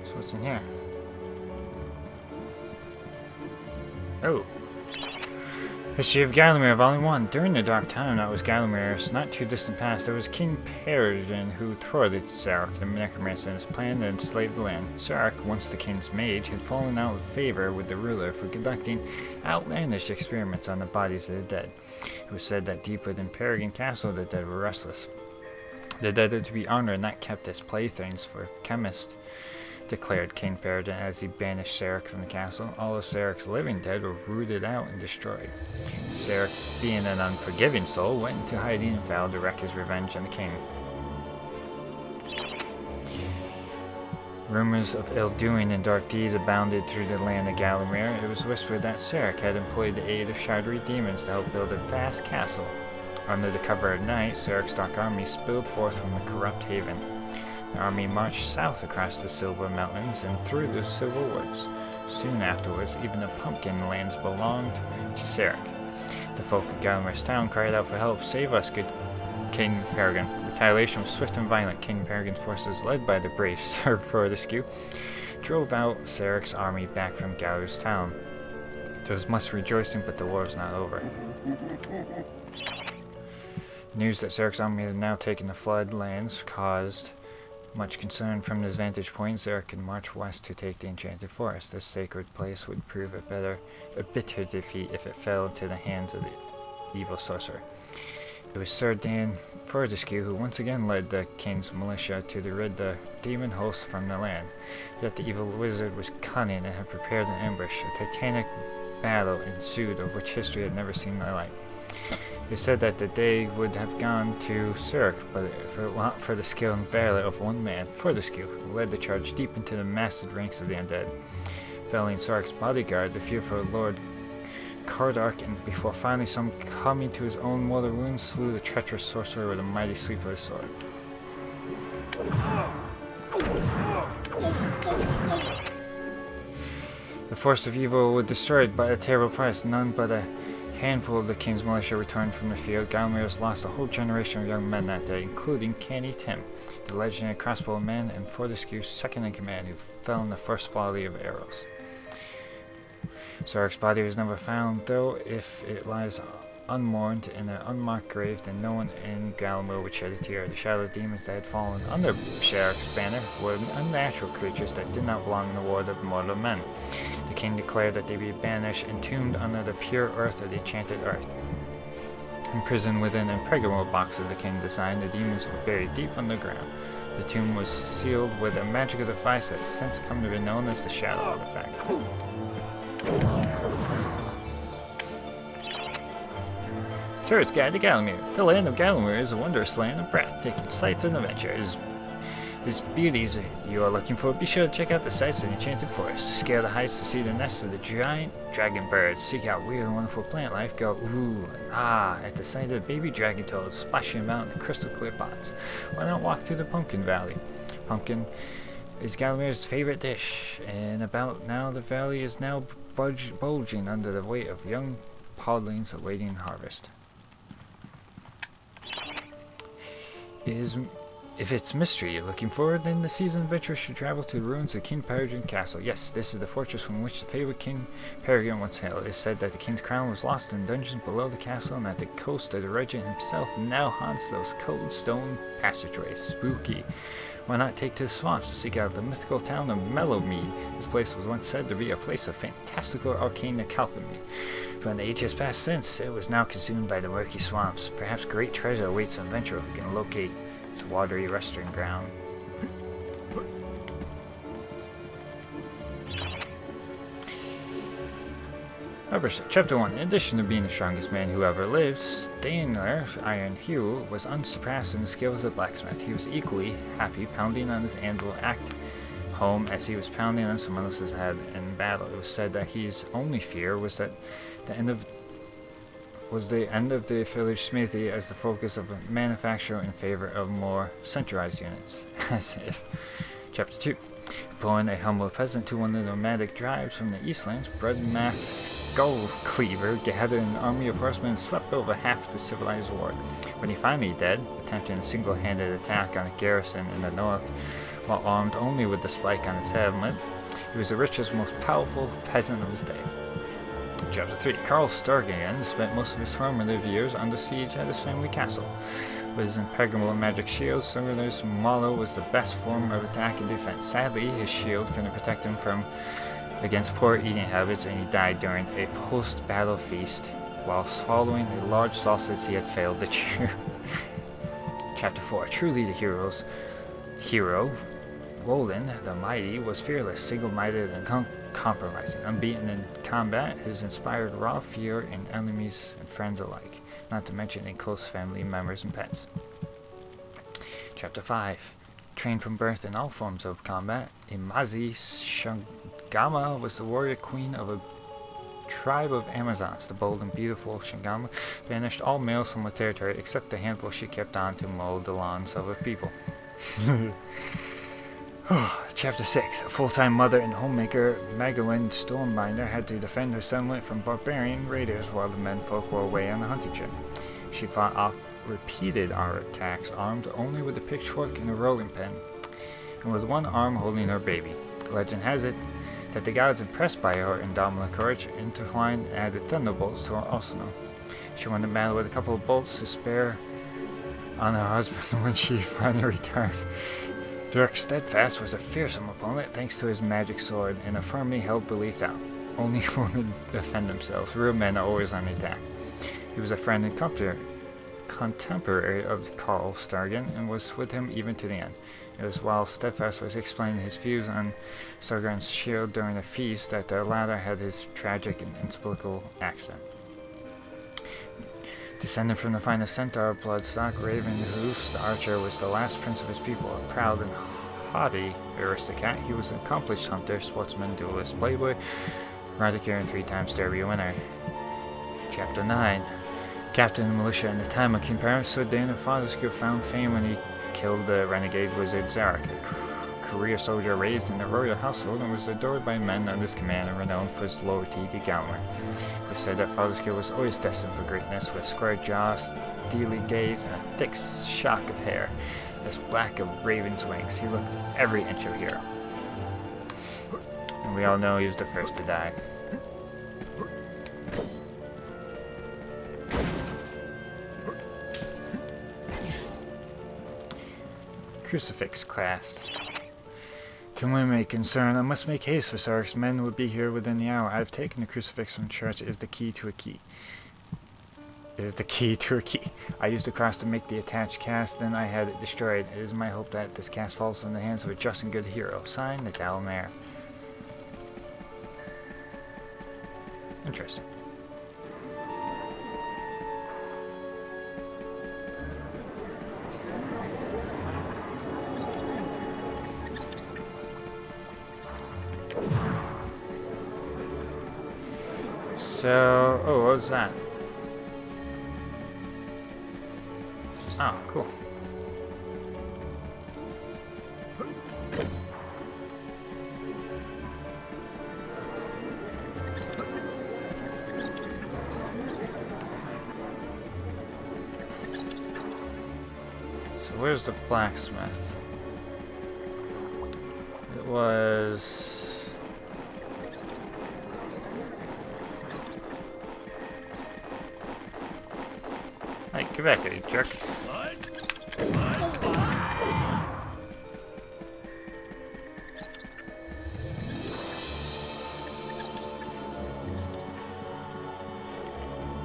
So what's in here? Oh. History of Gallowmere, Volume 1. During the dark time that was Gallomere's not too distant past, there was King Peregrine who thwarted Zarok, the necromancer, in his plan to enslave the land. Zarok, once the king's mage, had fallen out of favor with the ruler for conducting outlandish experiments on the bodies of the dead. It was said that deep within Peregrine Castle the dead were restless. The dead are to be honored, not kept as playthings for chemists, declared King Peregrine as he banished Zarok from the castle. All of Zarok's living dead were rooted out and destroyed. Zarok, being an unforgiving soul, went into hiding and vowed to wreak his revenge on the king. Rumors of ill-doing and dark deeds abounded through the land of Gallowmere. It was whispered that Zarok had employed the aid of shadowy demons to help build a vast castle. Under the cover of night, Zarok's dark army spilled forth from the corrupt haven. The army marched south across the Silver Mountains and through the Silver Woods. Soon afterwards, even the pumpkin lands belonged to Zarok. The folk of Gallomere's town cried out for help. "Save us, good King Peregrine." Retaliation was swift and violent. King Peregrine's forces, led by the brave Sir Fortescue, drove out Zarok's army back from Gallows town. There was much rejoicing, but the war was not over. News that Zarok's army had now taken the floodlands caused much concern. From this vantage point, Zarok could march west to take the enchanted forest. This sacred place would prove a bitter defeat if it fell into the hands of the evil sorcerer. It was Sir Dan Fortescue who once again led the king's militia to rid the demon host from the land. Yet the evil wizard was cunning and had prepared an ambush. A titanic battle ensued of which history had never seen the like. They said that the day would have gone to Zarok, but if it weren't for the skill and valor of one man, Fortescue, who led the charge deep into the massive ranks of the undead. Felling Zarok's bodyguard, the fearful Lord Cardark, and before finally some coming to his own mortal wounds, slew the treacherous sorcerer with a mighty sweep of his sword. The force of evil was destroyed by a terrible price. None but a handful of the king's militia returned from the field. Gallowmere has lost a whole generation of young men that day, including Canny Tim, the legendary crossbow man, and Fortescue's second in command, who fell in the first volley of arrows. Zarok's body was never found, though if it lies unmourned in an unmarked grave, then no one in Gallowmere would shed a tear. The shadow demons that had fallen under Zarok's banner were unnatural creatures that did not belong in the world of mortal men. The king declared that they be banished and entombed under the pure earth of the enchanted earth. Imprisoned within an impregnable box of the king design, the demons were buried deep underground. The tomb was sealed with a magical device that's since come to be known as the Shadow Artifact. Tourist Guide to Gallowmere. The land of Gallowmere is a wondrous land of breathtaking sights and adventures. These beauties you are looking for, be sure to check out the sights of the Enchanted Forest. Scale the heights to see the nests of the giant dragon birds. Seek out weird and wonderful plant life. Go ooh and ah at the sight of the baby dragon toads splashing about in the crystal clear pots. Why not walk through the Pumpkin Valley? Pumpkin is Gallomere's favorite dish, and about now the valley is now bulging under the weight of young podlings awaiting harvest. If it's mystery you're looking for, then the seasoned adventurer should travel to the ruins of King Peregrine Castle. Yes, this is the fortress from which the fabled King Peregrine once hailed. It is said that the king's crown was lost in dungeons below the castle, and that the ghost of the regent himself now haunts those cold stone passageways. Spooky. Why not take to the swamps to seek out the mythical town of Mellowmead? This place was once said to be a place of fantastical arcane alchemy. But an age has passed since. It was now consumed by the murky swamps. Perhaps great treasure awaits an adventurer who can locate its watery resting ground. Chapter 1. In addition to being the strongest man who ever lived, Stainler Iron Hugh was unsurpassed in the skills of blacksmith. He was equally happy pounding on his anvil at home as he was pounding on someone else's head in battle. It was said that his only fear was that the end of the village smithy as the focus of manufacture in favor of more centralized units. As if. Chapter 2. Employing a humble peasant to one of the nomadic tribes from the Eastlands, Breadmath Skullcleaver gathered an army of horsemen and swept over half the civilized world. When he finally dead, attempting a single-handed attack on a garrison in the north, While armed only with the spike on his helmet, he was the richest, most powerful peasant of his day. Chapter 3. Karl Sturgeon spent most of his formative years under siege at his family castle. With his impregnable magic shield, Sturgeon's motto was the best form of attack and defense. Sadly, his shield couldn't protect him against poor eating habits, and he died during a post-battle feast while swallowing a large sausage he had failed to chew. Chapter 4. Truly the hero, Roland the Mighty, was fearless, single-minded, and compromising. Unbeaten in combat, his inspired raw fear in enemies and friends alike, not to mention in close family members and pets. Chapter 5. Trained from birth in all forms of combat, Imazi Shangama was the warrior queen of a tribe of Amazons. The bold and beautiful Shangama banished all males from her territory except the handful she kept on to mow the lawns of her people. Chapter 6. A full-time mother and homemaker, Magdalene Stormbinder, had to defend her settlement from barbarian raiders while the menfolk were away on a hunting trip. She fought off repeated attacks armed only with a pitchfork and a rolling pin, and with one arm holding her baby. Legend has it that the gods, impressed by her indomitable courage, intertwined and added thunderbolts to her arsenal. She won the battle with a couple of bolts to spare on her husband when she finally returned. Dirk Steadfast was a fearsome opponent thanks to his magic sword and a firmly held belief that only women defend themselves. Real men are always on the attack. He was a friend and contemporary of Karl Sturgeon and was with him even to the end. It was while Steadfast was explaining his views on Sturgeon's shield during the feast that the latter had his tragic and inexplicable accident. Descended from the finest centaur bloodstock, Raven Hoofs, the archer was the last prince of his people. A proud and haughty aristocrat, he was an accomplished hunter, sportsman, duelist, playboy, Radicator, and 3-time Derby winner. Chapter 9. Captain of the militia in the time of King Paris-Sordin of Fortescue found fame when he killed the renegade wizard Zarok, a career soldier raised in the royal household and was adored by men under his command and renowned for his loyalty to Galmer. It was said that Fortescue was always destined for greatness, with square jaw, steely gaze, and a thick shock of hair as black of raven's wings. He looked every inch of a hero. And we all know he was the first to die. Crucifix class. To whom may concern, I must make haste, for Zarok's men will be here within the hour. I have taken the crucifix from church. It is the key to a key. I used the cross to make the attached cast, then I had it destroyed. It is my hope that this cast falls in the hands of a just and good hero. Signed, the Dalmare. Interesting. So, oh, what was that? Oh, cool. So where's the blacksmith? It was... Hey, get back here, you jerk.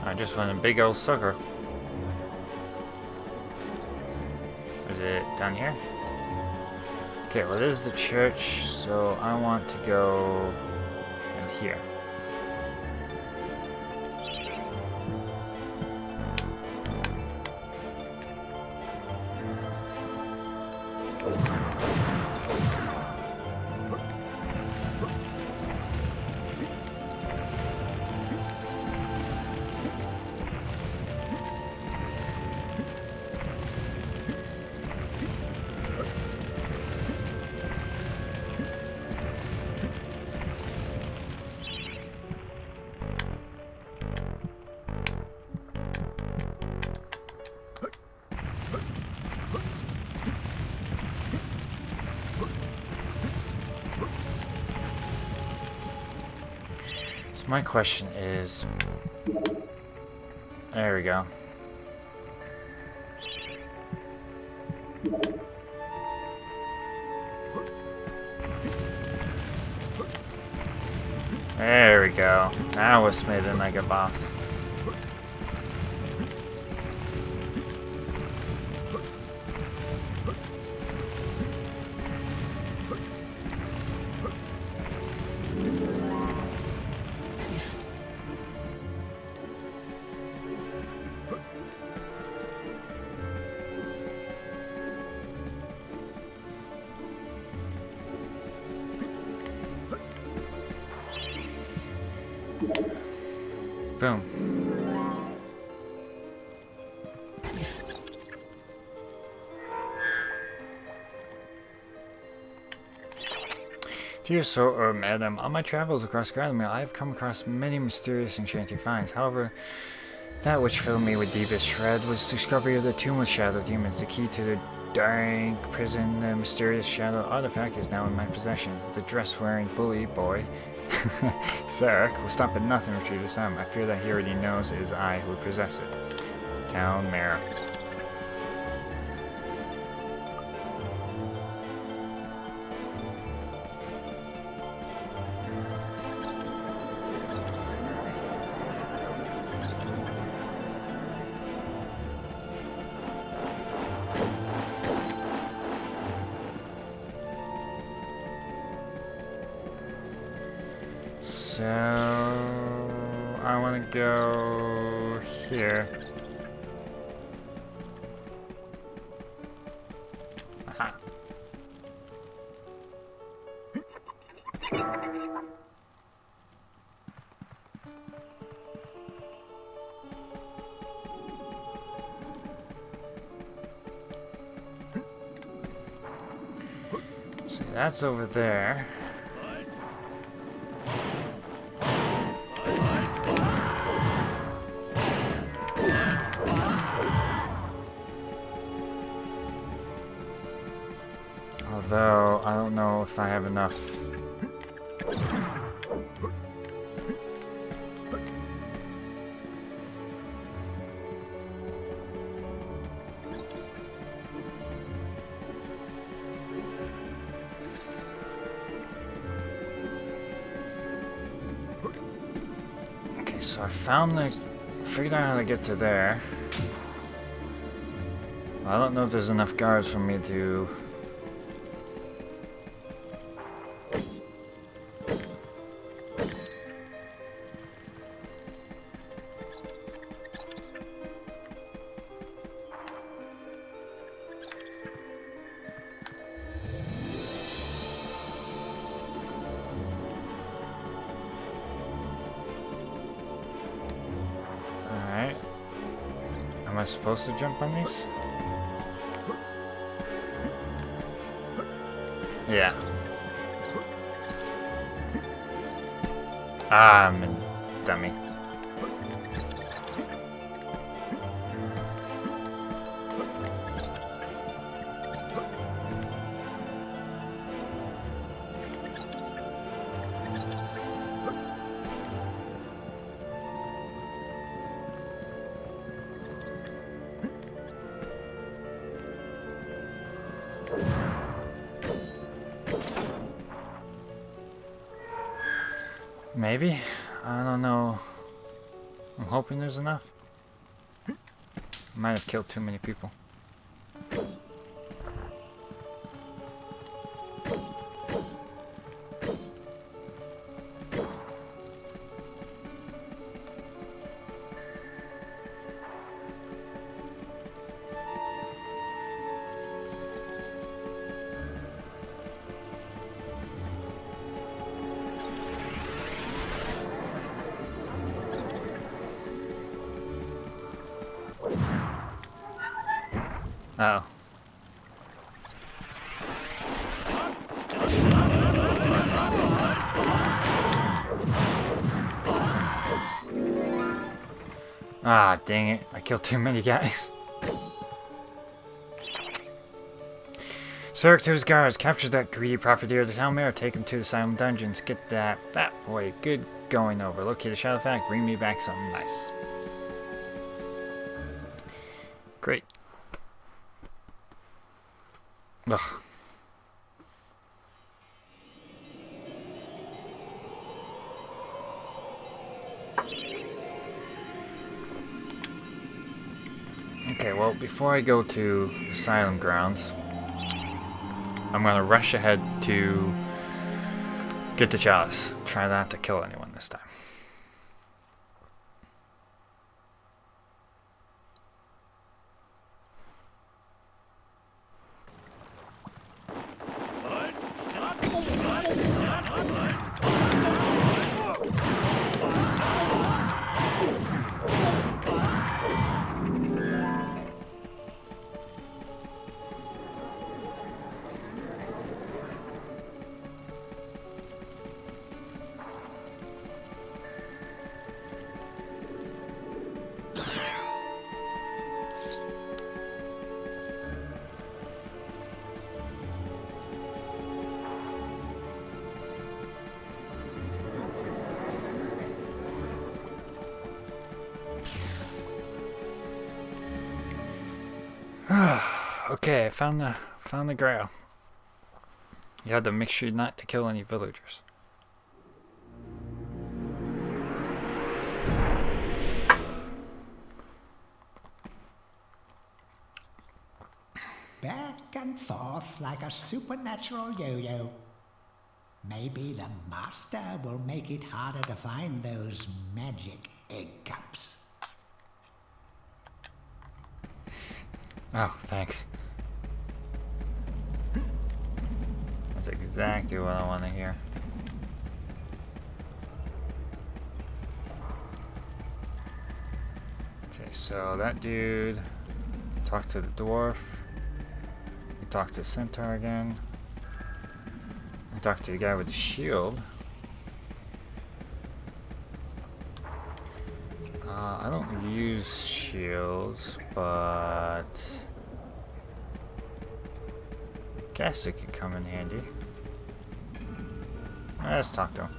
I just want a big old sucker. Is it down here? Okay, well this is the church, so I want to go in here. So my question is... There we go. There we go. Now we're smithing like a boss. Boom. Dear Sir or Madam, on my travels across Granmere, I have come across many mysterious enchanting finds. However, that which filled me with deepest dread was the discovery of the Tomb of Shadow Demons, the key to the dark prison. The mysterious shadow artifact is now in my possession. The dress-wearing bully boy, Zarok, will stop at nothing to retrieve this item. I fear that he already knows it is I who possess it. Town Mayor. So, I want to go here. Aha. So that's over there. Although, I don't know if I have enough. Okay, so I figured out how to get to there. I don't know if there's enough guards for me to... Alright. Am I supposed to jump on these? Yeah. Ah, I'm a dummy. Maybe? I don't know. I'm hoping there's enough. Might have killed too many people. Uh-oh. Ah, dang it. I killed too many guys. Zarok to his guards. Capture that greedy profiteer of the town mayor. Take him to the Asylum dungeons. Get that fat boy. Good going over. Locate the shadow fact, bring me back something nice. Great. Ugh. Okay, well, before I go to Asylum Grounds, I'm gonna rush ahead to get the chalice. Try not to kill anyone this time. Okay, I found the grail. You had to make sure not to kill any villagers. Back and forth like a supernatural yo-yo. Maybe the master will make it harder to find those magic egg cups. Oh, thanks. That's exactly what I want to hear. Okay, so that dude talked to the dwarf. He talked to the centaur again. He talked to the guy with the shield. I don't use shields, but guess it could come in handy. Let's talk to him.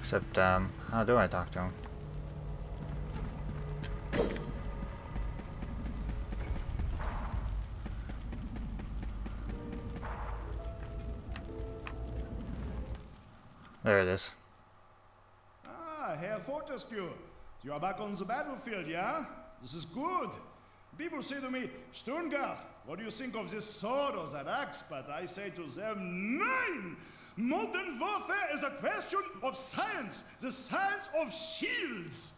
Except, how do I talk to him? There it is. Ah, Herr Fortescue, you are back on the battlefield, yeah? This is good. People say to me, Sturmgard, what do you think of this sword or that axe? But I say to them, nein! Modern warfare is a question of science, the science of shields.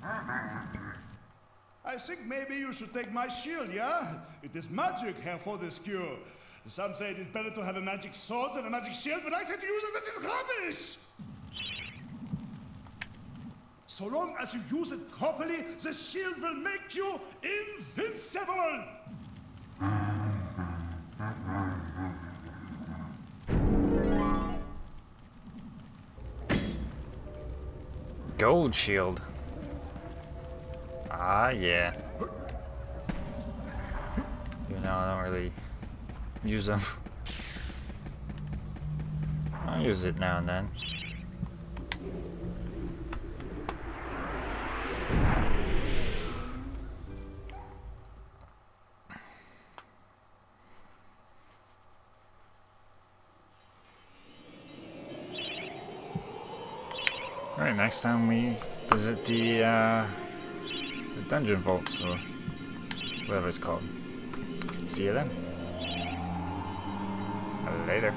I think maybe you should take my shield, yeah? It is magic, Herr Fortescue. Some say it is better to have a magic sword than a magic shield, but I say to you that this is rubbish! So long as you use it properly, the shield will make you invincible! Gold shield. Ah, yeah. You know, I don't really use them. I use it now and then. Alright, next time we visit the dungeon vaults, or whatever it's called. See you then. Later.